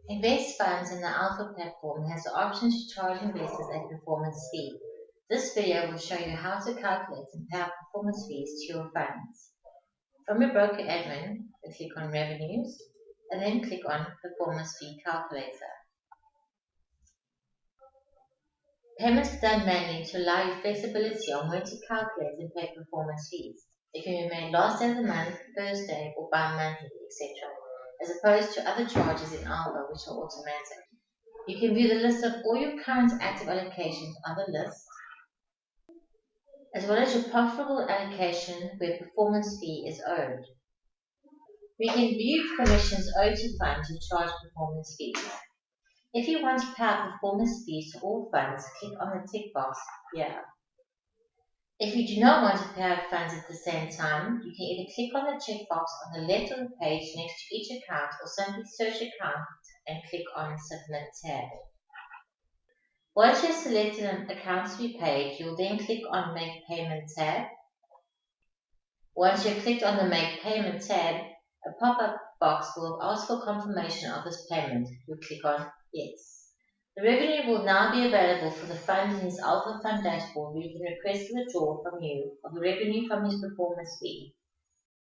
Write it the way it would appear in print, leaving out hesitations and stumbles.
Invest funds in the Alpha platform has the option to charge investors a performance fee. This video will show you how to calculate and pay out performance fees to your funds. From your broker admin, click on Revenues and then click on Performance Fee Calculator. Payments are done manually to allow you flexibility on when to calculate and pay performance fees. It can be made last day of the month, first day, or bi-monthly, etc., as opposed to other charges in Alpha which are automatic. You can view the list of all your current active allocations on the list, as well as your profitable allocation where performance fee is owed. We can view commissions owed to funds who charge performance fees. If you want to pay out performance fees to all funds, click on the tick box here. If you do not want to pay out funds at the same time, you can either click on the checkbox on the left of the page next to each account or simply search account and click on Submit tab. Once you have selected an account to be paid, you will then click on Make Payment tab. Once you have clicked on the Make Payment tab, a pop-up box will ask for confirmation of this payment. You'll click on Yes. The revenue will now be available for the fund in his Alpha Fund dashboard where you can request a withdrawal from you of the revenue from his performance fee.